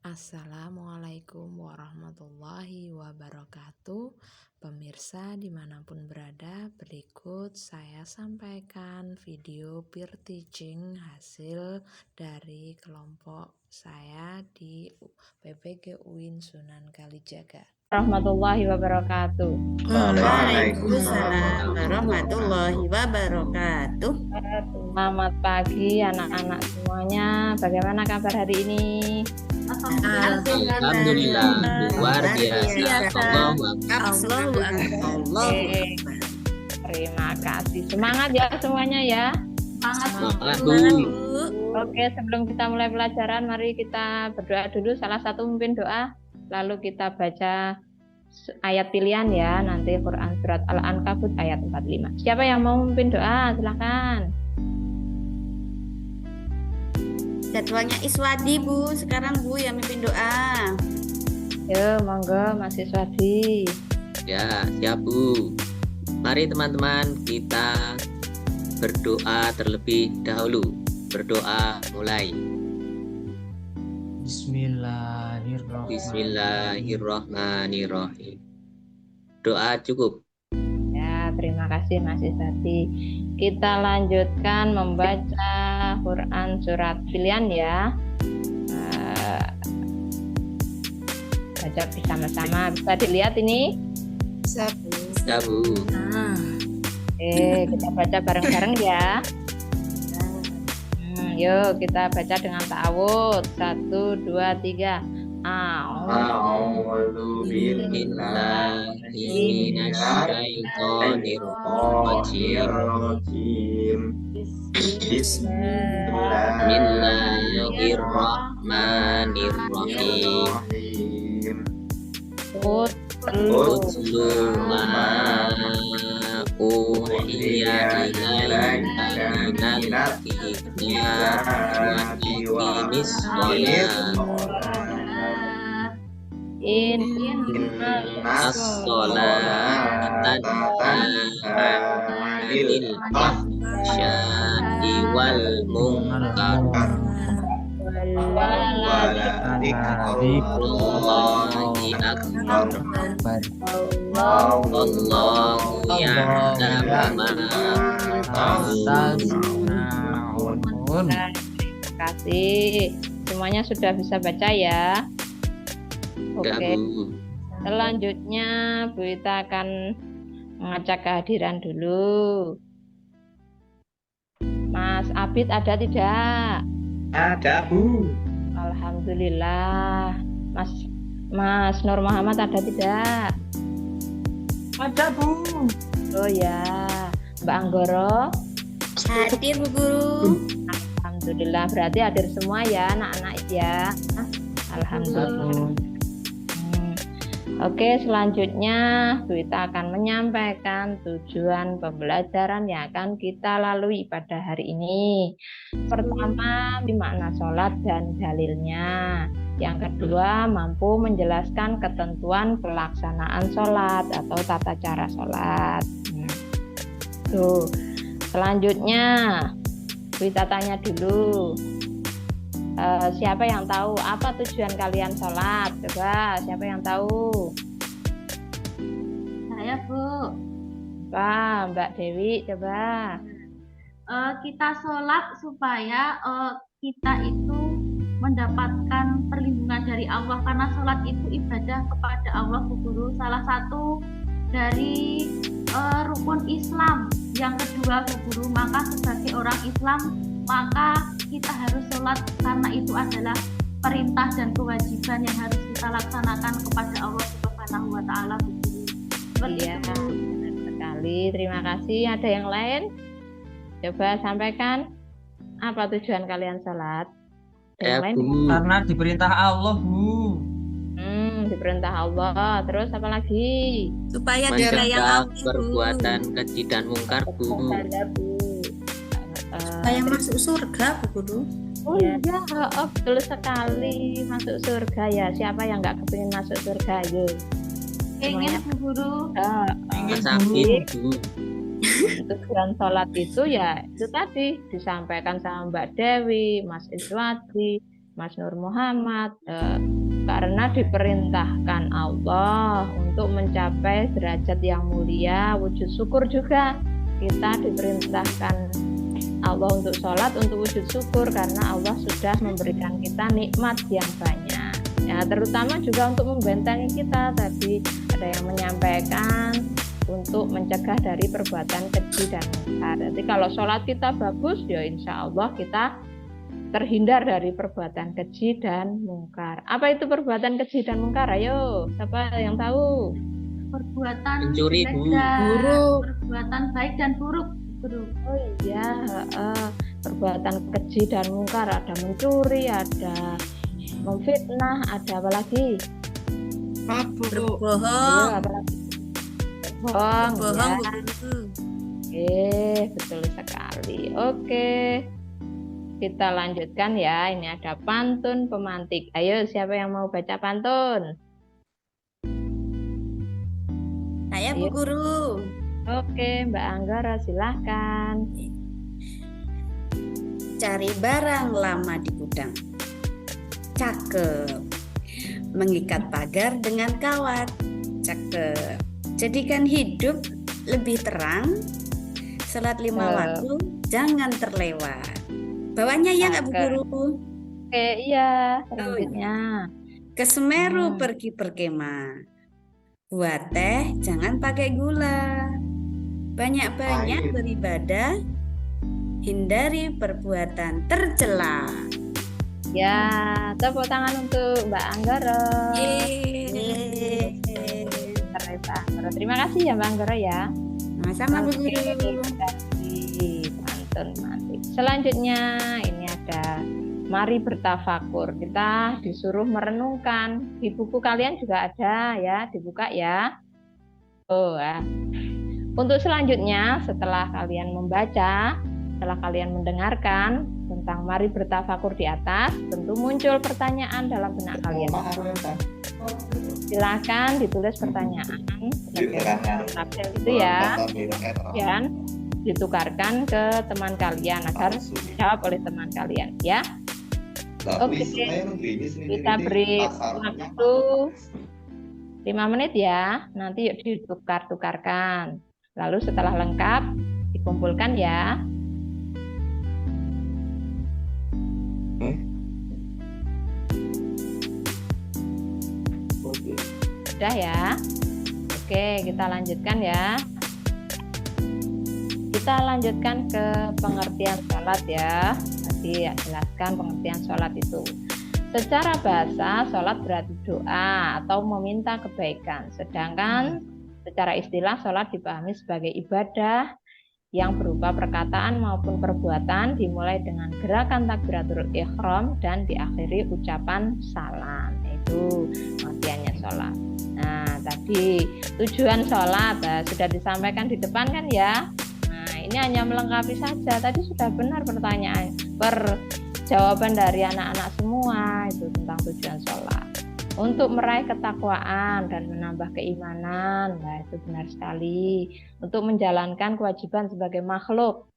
Assalamualaikum warahmatullahi wabarakatuh. Pemirsa dimanapun berada, berikut saya sampaikan video peer teaching hasil dari kelompok saya di PPG UIN Sunan Kalijaga. Warahmatullahi wabarakatuh. Waalaikumsalam warahmatullahi wabarakatuh. Selamat pagi anak-anak semuanya. Bagaimana kabar hari ini? Alhamdulillah, luar biasa. Allahu Akbar. Terima kasih. Semangat ya semuanya ya. Semangat, Bu. Oke, sebelum kita mulai pelajaran, mari kita berdoa dulu. Salah satu memimpin doa, lalu kita baca ayat pilihan ya. Nanti Quran surat Al-Ankabut ayat 45. Siapa yang mau memimpin doa? Silakan. Jadwalnya Iswadi, Bu. Sekarang Bu yang mimpin doa. Yo, monggo Mas Iswadi. Ya, siap Bu. Mari teman-teman kita berdoa terlebih dahulu. Berdoa mulai. Bismillahirrahmanirrahim. Doa cukup. Ya, terima kasih Mas Iswadi. Kita lanjutkan membaca Quran surat pilihan ya. Baca bersama-sama. Bisa dilihat ini? Bisa, Bu. Ya Bu. Kita baca bareng-bareng ya. Yuk kita baca dengan ta'awudz. 1, 2, 3. A'udzu billahi minasyaitonir rajim. Bismillahirrahmanirrahim. Utlu ma uhiya ilaika minal kitabi wa aqimis sholata as-sholata tanha 'anil fahsya'i wal munkar Wallahi akbar. Wallahu ya'lamu ma tasna'un. Terima kasih. Semuanya sudah bisa baca ya. Oke. Selanjutnya Bu Ita akan mengajak kehadiran dulu. Mas Abid ada tidak? Ada, Bu. Alhamdulillah. Mas Nur Muhammad ada tidak? Ada, Bu. Oh ya. Mbak Anggoro? Hadir, Bu Guru. Alhamdulillah. Berarti hadir semua ya anak-anak ya. Alhamdulillah. Oke, selanjutnya Bu Ita akan menyampaikan tujuan pembelajaran yang akan kita lalui pada hari ini. Pertama, makna sholat dan dalilnya. Yang kedua, mampu menjelaskan ketentuan pelaksanaan sholat atau tata cara sholat. Tuh. Selanjutnya, Bu Ita tanya dulu. Siapa yang tahu apa tujuan kalian sholat? Coba, siapa yang tahu? Saya, Bu. Mbak Dewi, coba. Kita sholat supaya kita itu mendapatkan perlindungan dari Allah, karena sholat itu ibadah kepada Allah, Bu Guru. Salah satu dari rukun Islam. Yang kedua, Bu Guru, maka sebagai orang Islam, maka kita harus sholat karena itu adalah perintah dan kewajiban yang harus kita laksanakan kepada Allah Subhanahu wa Ta'ala. Iya, benar sekali. Terima kasih. Ada yang lain? Coba sampaikan apa tujuan kalian sholat? Bu. Karena diperintah Allah, Bu. Diperintah Allah. Terus apa lagi? Supaya mencegah perbuatan keji dan mungkar, Bu. Supaya masuk surga, Bu Guru. Oh iya, betul sekali, masuk surga ya. Siapa yang nggak kepingin masuk surga? Ayo. Ingin, Bu Guru. Sakit, Bu. Tujuan sholat itu ya itu tadi disampaikan sama Mbak Dewi, Mas Iswadi, Mas Nur Muhammad, karena diperintahkan Allah untuk mencapai derajat yang mulia, wujud syukur juga. Kita diperintahkan Allah untuk sholat, untuk wujud syukur, karena Allah sudah memberikan kita nikmat yang banyak. Ya, terutama juga untuk membentengi kita. Tadi ada yang menyampaikan untuk mencegah dari perbuatan keji dan mungkar. Jadi kalau sholat kita bagus, ya insya Allah kita terhindar dari perbuatan keji dan mungkar. Apa itu perbuatan keji dan mungkar? Ayo, siapa yang tahu? Perbuatan Mencuri, jelek Bu. dan Buruk. perbuatan baik dan buruk, Guru. Oh iya, perbuatan keji dan mungkar, ada mencuri, ada memfitnah, ada apa lagi? Mabuk. Ayo, Berbohong. apa lagi? Bohong, Berbohong, ya. Bu Guru. Betul sekali. Oke. Kita lanjutkan ya. Ini ada pantun pemantik. Ayo, siapa yang mau baca pantun? Saya Bu Ayo. Guru. Oke, Mbak Anggara silahkan. Cari barang lama di gudang. Cakep. Mengikat pagar dengan kawat. Cakep. Jadikan hidup lebih terang. Salat 5 waktu jangan terlewat. Bawahnya ya nggak Bu Cakep. Guru? Oke, iya. Selanjutnya. Ke Semeru Hmm. pergi berkemah. Buat teh jangan pakai gula. Banyak-banyak beribadah. Hindari perbuatan tercela. Ya, tepuk tangan untuk Mbak Anggara. Yeay. Mbak Anggara. Terima kasih ya Mbak Anggara ya. Sama-sama Bu Oke, Guru. terima kasih. Pantun mantap. Selanjutnya ini ada mari bertafakur. Kita disuruh merenungkan. Di buku kalian juga ada ya, dibuka ya. Oh ya. Untuk selanjutnya setelah kalian membaca, setelah kalian mendengarkan tentang mari bertafakur di atas, tentu muncul pertanyaan dalam benak kalian. Silakan ditulis pertanyaan tabel itu ya, dan ditukarkan ke teman kalian agar dijawab oleh teman kalian ya. Oke, kita beri waktu 5 menit ya. Nanti yuk ditukar-tukarkan. Lalu setelah lengkap dikumpulkan ya. Sudah ya. Oke, kita lanjutkan ya. Kita lanjutkan ke pengertian sholat ya. Tadi ya, jelaskan pengertian sholat itu. Secara bahasa, sholat berarti doa atau meminta kebaikan. Sedangkan secara istilah, sholat dipahami sebagai ibadah yang berupa perkataan maupun perbuatan, dimulai dengan gerakan takbiratul ihram dan diakhiri ucapan salam. Itu pengertiannya sholat. Nah, tadi tujuan sholat sudah disampaikan di depan kan ya. Nah, ini hanya melengkapi saja. Tadi sudah benar pertanyaan, jawaban dari anak-anak semua itu tentang tujuan sholat. Untuk meraih ketakwaan dan menambah keimanan, nah itu benar sekali. Untuk menjalankan kewajiban sebagai makhluk.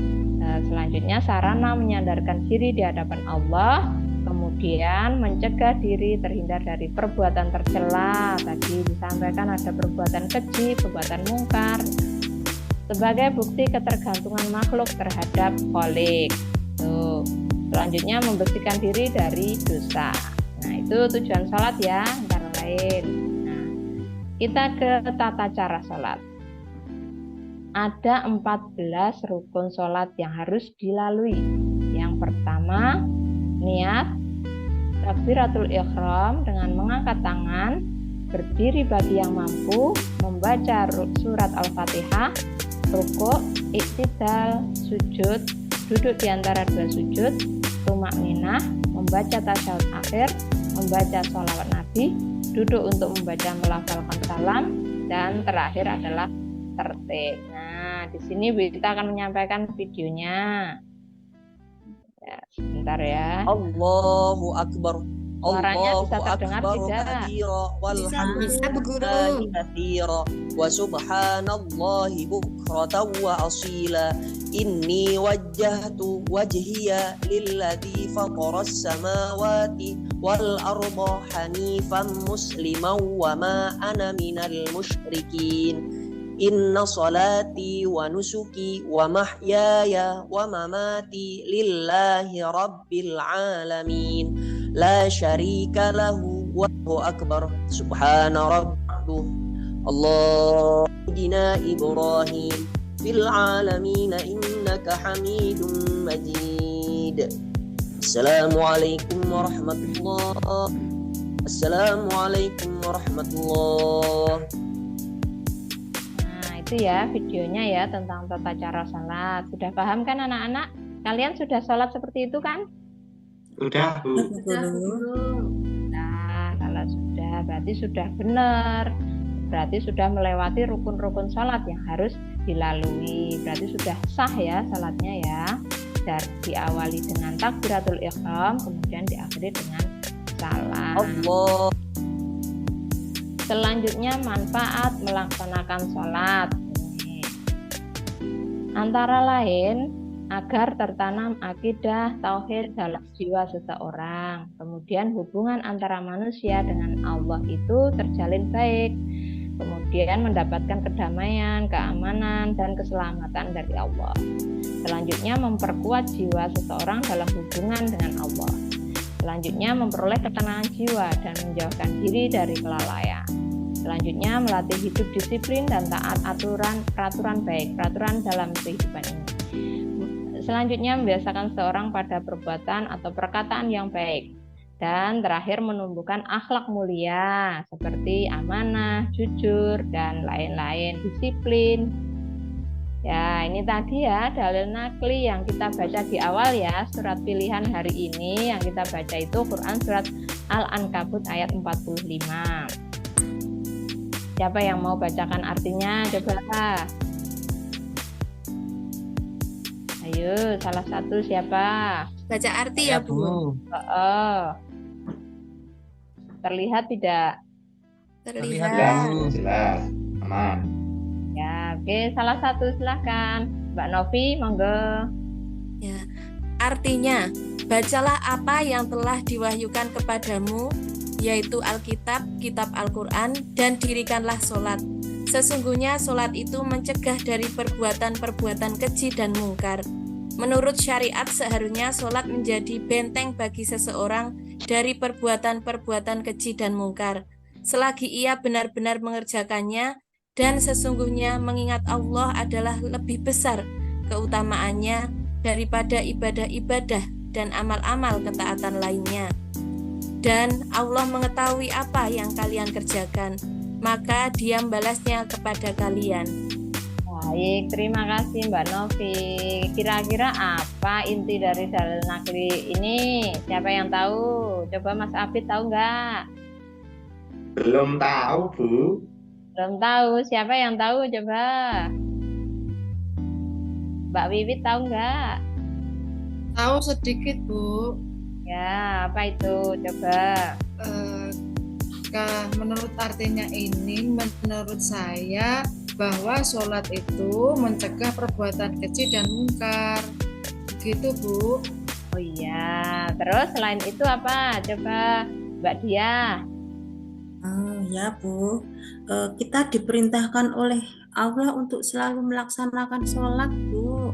Nah, selanjutnya sarana menyandarkan diri di hadapan Allah. Kemudian mencegah diri terhindar dari perbuatan tercela. Tadi disampaikan ada perbuatan keji, perbuatan mungkar. Sebagai bukti ketergantungan makhluk terhadap Khalik. Tuh. Selanjutnya membersihkan diri dari dosa. Nah, itu tujuan sholat ya, antara lain. Nah, kita ke tata cara sholat. Ada 14 rukun sholat yang harus dilalui. Yang pertama, niat, takbiratul ihram dengan mengangkat tangan, berdiri bagi yang mampu, membaca surat Al-Fatihah, rukuk, iktidal, sujud, duduk di antara dua sujud, tumakninah, membaca tasyahud akhir, membaca sholawat Nabi, duduk untuk membaca melafalkan salam, dan terakhir adalah tertib. Nah, di sini kita akan menyampaikan videonya. Ya, sebentar ya. Allahu Akbar. Suaranya Allahu bisa terdengar akbar tidak? kabira Bisa Bu Guru. walhamdulillahi katsira wa subhanallahi bukratan wa asila. Inni wajjahtu wajhiya lilladzi fataras samawati wal arda hanifan musliman wa ma ana minal musyrikin. Inna salati wa nusuki wa mahyaya wa mamati lillahi rabbil alamin. La syarika lahu wallahu akbar. Subhana rabbuh. Allahumma Ibrahim fil alamin innaka hamidum majid. Assalamualaikum warahmatullahi. Assalamualaikum warahmatullahi. Nah, itu ya videonya ya tentang tata cara sholat. Sudah paham kan anak-anak? Kalian sudah sholat seperti itu kan? Sudah, Bu. Sudah, Bu Guru. Nah, kalau sudah berarti sudah benar. Berarti sudah melewati rukun-rukun sholat yang harus dilalui. Berarti sudah sah ya sholatnya ya. Dan diawali dengan takbiratul ihram, kemudian diakhiri dengan salam. Allah. Selanjutnya manfaat melaksanakan sholat. Ini. Antara lain agar tertanam akidah tauhid dalam jiwa seseorang. Kemudian hubungan antara manusia dengan Allah itu terjalin baik. Kemudian mendapatkan kedamaian, keamanan, dan keselamatan dari Allah. Selanjutnya memperkuat jiwa seseorang dalam hubungan dengan Allah. Selanjutnya memperoleh ketenangan jiwa dan menjauhkan diri dari kelalaian. Selanjutnya melatih hidup disiplin dan taat peraturan baik, peraturan dalam kehidupan ini. Selanjutnya membiasakan seorang pada perbuatan atau perkataan yang baik. Dan terakhir menumbuhkan akhlak mulia seperti amanah, jujur, dan lain-lain, disiplin. Ya, ini tadi ya dalil nakli yang kita baca di awal ya, surat pilihan hari ini yang kita baca itu Quran surat Al-Ankabut ayat 45. Siapa yang mau bacakan artinya? Coba. Ayo, salah satu siapa? Baca arti ya, Bu. Terlihat tidak? Terlihat, Terlihat. Bu. Jelas. Aman. Ya, oke, salah satu silahkan. Mbak Novi, monggo. Ya. Artinya, bacalah apa yang telah diwahyukan kepadamu, yaitu Alkitab, kitab Al-Quran, dan dirikanlah sholat. Sesungguhnya sholat itu mencegah dari perbuatan-perbuatan keji dan mungkar. Menurut syariat seharusnya sholat menjadi benteng bagi seseorang dari perbuatan-perbuatan keji dan mungkar, selagi ia benar-benar mengerjakannya, dan sesungguhnya mengingat Allah adalah lebih besar keutamaannya daripada ibadah-ibadah dan amal-amal ketaatan lainnya. Dan Allah mengetahui apa yang kalian kerjakan, maka Dia membalasnya kepada kalian. Baik, terima kasih Mbak Novi. Kira-kira apa inti dari dalil nakli ini? Siapa yang tahu? Coba Mas Afid tahu nggak? Belum tahu, Bu. Belum tahu. Siapa yang tahu? Coba. Mbak Wiwit tahu nggak? Tahu sedikit, Bu. Ya, apa itu? Coba. Menurut artinya ini, menurut saya bahwa sholat itu mencegah perbuatan keji dan mungkar. Gitu, Bu. Oh iya. Terus selain itu apa? Coba Mbak Dia. Ya, Bu. Kita diperintahkan oleh Allah untuk selalu melaksanakan sholat, Bu.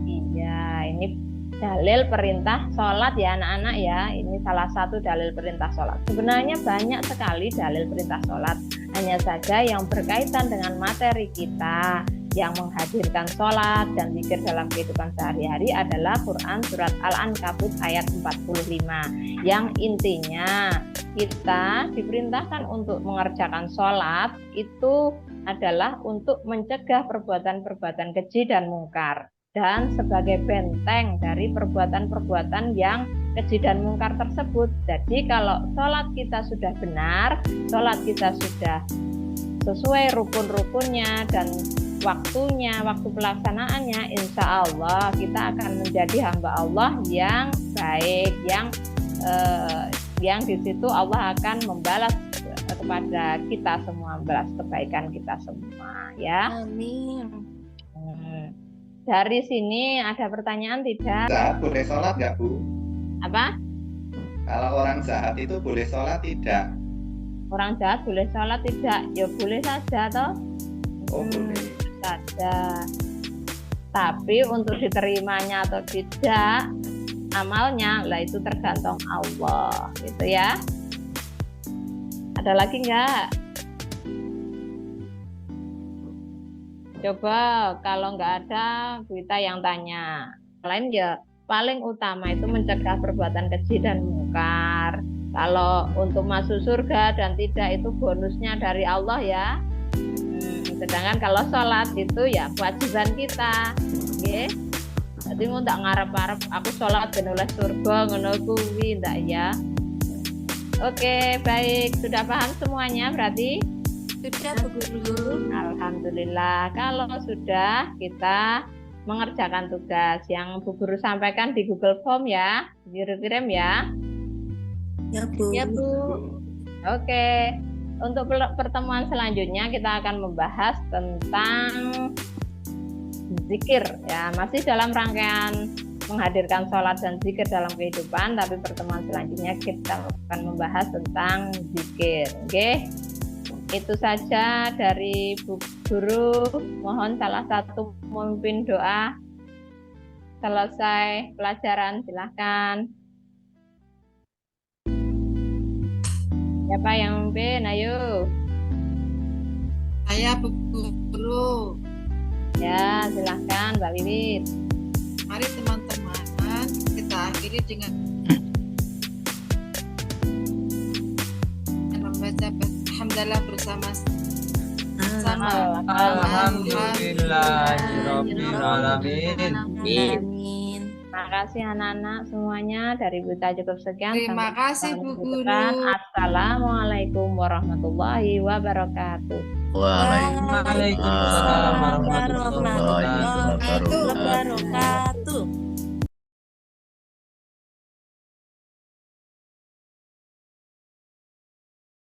Iya, ini dalil perintah sholat ya anak-anak ya. Ini salah satu dalil perintah sholat. Sebenarnya banyak sekali dalil perintah sholat. Hanya saja yang berkaitan dengan materi kita yang menghadirkan sholat dan zikir dalam kehidupan sehari-hari adalah Quran surat Al-Ankabut ayat 45. Yang intinya kita diperintahkan untuk mengerjakan sholat itu adalah untuk mencegah perbuatan-perbuatan keji dan mungkar. Dan sebagai benteng dari perbuatan-perbuatan yang keji dan mungkar tersebut. Jadi kalau sholat kita sudah benar, sholat kita sudah sesuai rukun-rukunnya dan waktunya, waktu pelaksanaannya, insya Allah kita akan menjadi hamba Allah yang baik, yang di situ Allah akan membalas kepada kita semua, membalas kebaikan kita semua ya. Amin. Dari sini ada pertanyaan tidak? Jahat boleh sholat nggak, Bu? Apa? Kalau orang jahat itu boleh sholat tidak? Orang jahat boleh sholat tidak? Ya boleh saja toh. Oh, boleh. Saja. Tapi untuk diterimanya atau tidak amalnya lah itu tergantung Allah gitu ya. Ada lagi enggak? Coba kalau enggak ada Bu Ita yang tanya. Lain ya paling utama itu mencegah perbuatan keji dan mungkar. Kalau untuk masuk surga dan tidak itu bonusnya dari Allah ya. Sedangkan kalau sholat itu ya kewajiban kita. Nggih. Jadi mau tak ngarep-ngarep aku sholat ben oleh surga ngono kuwi ndak ya. Oke, baik. Sudah paham semuanya berarti? Sudah, Bu Guru. Alhamdulillah. Kalau sudah, kita mengerjakan tugas yang Bu Guru sampaikan di Google Form ya. Kirim ya. Ya, Bu. Ya, Bu. Oke. Untuk pertemuan selanjutnya kita akan membahas tentang zikir ya. Masih dalam rangkaian menghadirkan sholat dan zikir dalam kehidupan, tapi pertemuan selanjutnya kita akan membahas tentang zikir. Oke. Itu saja dari Bu Guru. Mohon salah satu memimpin doa selesai pelajaran, silahkan. Siapa yang memimpin? Ayo. Saya Bu Guru. Ya, silahkan Mbak Wiwit. Mari teman-teman kita akhiri dengan membaca Alhamdulillah bersama-sama. Alhamdulillahirrahmanirrahim. Amin. Terima kasih anak-anak semuanya. Dari Bu Ita cukup sekian. Terima Sampai kasih ketemu Bu minggu Guru. depan. Assalamualaikum warahmatullahi wabarakatuh. Waalaikumsalam warahmatullahi wabarakatuh.